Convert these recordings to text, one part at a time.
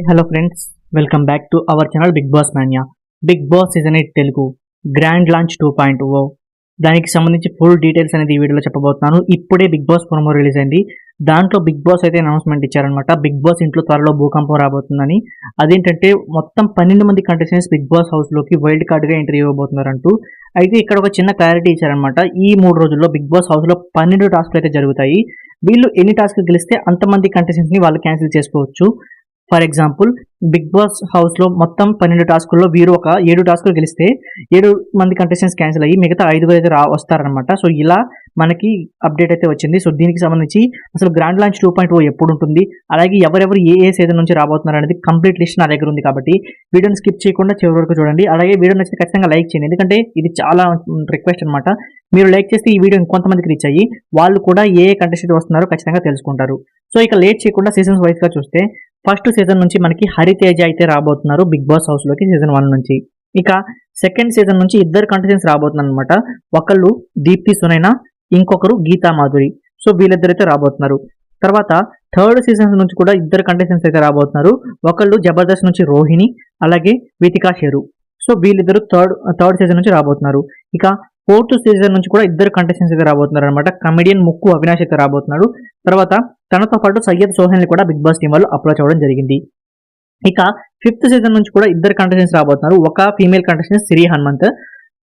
Hello friends, welcome back to our channel Bigg Boss Manya. Bigg Boss season 8 Telugu grand launch 2.0 దానికి సంబంధించి full details అనేది ఈ వీడియోలో చెప్పబోతున్నాను. ఇప్పుడే బిగ్ బాస్ ప్రోమో రిలీజ్ అయింది. దాంట్లో బిగ్ బాస్ అయితే అనౌన్స్మెంట్ ఇచ్చారనమాట. బిగ్ బాస్ ఇంట్లో త్వరలో భూకంపం రాబోతుందని. అదేంటంటే మొత్తం 12 మంది కంటెస్టెంట్స్ బిగ్ బాస్ హౌస్లోకి వైల్డ్ కార్డ్గా ఎంట్రీ ఇవ్వబోతున్నారంటూ. అయితే ఇక్కడ ఒక చిన్న క్లారిటీ ఇచ్చారనమాట. ఈ 3 రోజుల్లో బిగ్ బాస్ హౌస్లో 12 టాస్క్లు అయితే జరుగుతాయి. వీళ్ళు ఎన్ని టాస్క్లు గెలిస్తే అంతమంది కంటెస్టెంట్స్ని వాళ్ళు క్యాన్సిల్ చేసుకోవచ్చు. ఫర్ ఎగ్జాంపుల్, బిగ్ బాస్ హౌస్లో మొత్తం 12 టాస్కుల్లో వీరు ఒక 7 టాస్కులు గెలిస్తే 7 మంది కంటెస్టెంట్స్ క్యాన్సిల్ అయ్యి మిగతా 5 అయితే వస్తారనమాట. సో ఇలా మనకి అప్డేట్ అయితే వచ్చింది. సో దీనికి సంబంధించి అసలు గ్రాండ్ లాంచ్ 2.0 ఎప్పుడు ఉంటుంది, అలాగే ఎవరెవరు ఏ సీజన్ నుంచి రాబోతున్నారు అనేది కంప్లీట్ లిస్ట్ నా దగ్గర ఉంది. కాబట్టి వీడియోని స్కిప్ చేయకుండా చివరి వరకు చూడండి. అలాగే వీడియో నచ్చితే ఖచ్చితంగా లైక్ చేయండి, ఎందుకంటే ఇది చాలా రిక్వెస్ట్ అనమాట. మీరు లైక్ చేస్తే ఈ వీడియో ఇంకొంతమందికి రీచ్ అయ్యి వాళ్ళు కూడా ఏ కంటెస్టెంట్ వస్తున్నారో ఖచ్చితంగా తెలుసుకుంటారు. సో ఇక లేట్ చేయకుండా సీజన్స్ వైస్గా చూస్తే ఫస్ట్ సీజన్ నుంచి మనకి హరితేజ అయితే రాబోతున్నారు బిగ్ బాస్ హౌస్లోకి సీజన్ 1 నుంచి. ఇక సెకండ్ సీజన్ నుంచి ఇద్దరు కంటెస్టెంట్స్ రాబోతున్నారు అనమాట. ఒకళ్ళు దీప్తి సునైనా, ఇంకొకరు గీతా మాధురి. సో వీళ్ళిద్దరైతే రాబోతున్నారు. తర్వాత థర్డ్ సీజన్ నుంచి కూడా ఇద్దరు కంటెస్టెంట్స్ అయితే రాబోతున్నారు. ఒకళ్ళు జబర్దస్త్ నుంచి రోహిణి, అలాగే వితికా షెరు. సో వీళ్ళిద్దరు థర్డ్ సీజన్ నుంచి రాబోతున్నారు. ఇక ఫోర్త్ సీజన్ నుంచి కూడా ఇద్దరు కంటెస్టెంట్స్ అయితే రాబోతున్నారు అనమాట. కమెడియన్ ముక్కు అవినాష్ అయితే రాబోతున్నాడు. తర్వాత తనతో పాటు సయ్యద్ సోహెల్ని కూడా బిగ్ బాస్ టీం వాళ్ళు అప్రోచ్ అవ్వడం జరిగింది. ఇక ఫిఫ్త్ సీజన్ నుంచి కూడా ఇద్దరు కంటెస్టెంట్స్ రాబోతున్నారు. ఒక ఫీమేల్ కంటెస్టెంట్ సిరి హనుమంత్,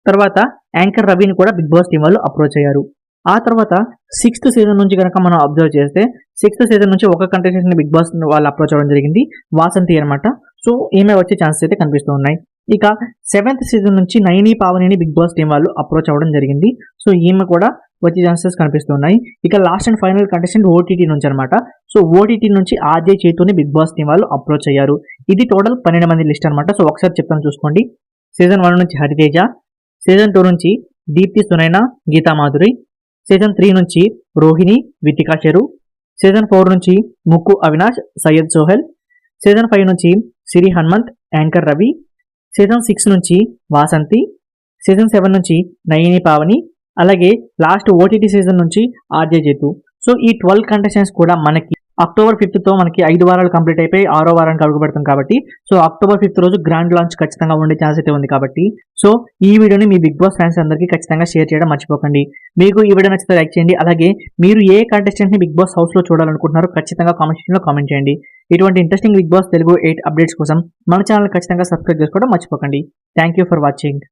తర్వాత యాంకర్ రవిని కూడా బిగ్ బాస్ టీం వాళ్ళు అప్రోచ్ అయ్యారు. ఆ తర్వాత సిక్స్త్ సీజన్ నుంచి కనుక మనం అబ్జర్వ్ చేస్తే సిక్స్త్ సీజన్ నుంచి ఒక కంటెస్టెంట్ బిగ్ బాస్ వాళ్ళు అప్రోచ్ అవ్వడం జరిగింది, వాసంతి అనమాట. సో ఈమె వచ్చే ఛాన్సెస్ అయితే కనిపిస్తూ ఉన్నాయి. ఇక సెవెంత్ సీజన్ నుంచి నైని పావనిని బిగ్ బాస్ టీం వాళ్ళు అప్రోచ్ అవ్వడం జరిగింది. సో ఈమె కూడా వచ్చే ఛాన్సెస్ కనిపిస్తున్నాయి. ఇక last and final contestant OTT నుంచి అనమాట. సో ఓటీటీ నుంచి ఆర్జే చేతుని బిగ్ బాస్ టీం వాళ్ళు అప్రోచ్ అయ్యారు. ఇది టోటల్ 12 మంది లిస్ట్ అనమాట. సో ఒకసారి చెప్తాను చూసుకోండి. సీజన్ 1 నుంచి హరితేజ, సీజన్ 2 నుంచి దీప్తి సునైనా, గీతా మాధురి, సీజన్ 3 నుంచి రోహిణి, వితికా షెరు, సీజన్ 4 నుంచి ముక్కు అవినాష్, సయ్యద్ సోహెల్, సీజన్ 5 నుంచి సిరి హనుమంత్, యాంకర్ రవి, సీజన్ 6 నుంచి వాసంతి, సీజన్ 7 నుంచి నయని పావని, అలాగే లాస్ట్ ఓటీటీ సీజన్ నుంచి ఆర్జే జేతు. సో ఈ 12 కంటెస్టెంట్స్ కూడా మనకి అక్టోబర్ 5తో మనకి 5 వారాలు కంప్లీట్ అయిపోయి 6వ వారానికి అడుగు పెడతాం. కాబట్టి సో అక్టోబర్ 5 రోజు గ్రాండ్ లాంచ్ ఖచ్చితంగా ఉండే ఛాన్స్ అయితే ఉంది. కాబట్టి సో ఈ వీడియోని మీ బిగ్ బాస్ ఫ్యాన్స్ అందరికీ ఖచ్చితంగా షేర్ చేయడం మర్చిపోకండి. మీకు ఈ వీడియో నచ్చితే లైక్ చేయండి. అలాగే మీరు ఏ కంటెస్టెంట్ని బిగ్ బాస్ హౌస్లో చూడాలనుకుంటున్నారో ఖచ్చితంగా కామెంట్ సెక్షన్లో కామెంట్ చేయండి. ఇటువంటి ఇంట్రెస్టింగ్ బిగ్ బాస్ తెలుగు 8 అప్డేట్స్ కోసం మన ఛానల్ ఖచ్చితంగా సబ్స్క్రైబ్ చేసుకోవడం మర్చిపోకండి. Thank you for watching.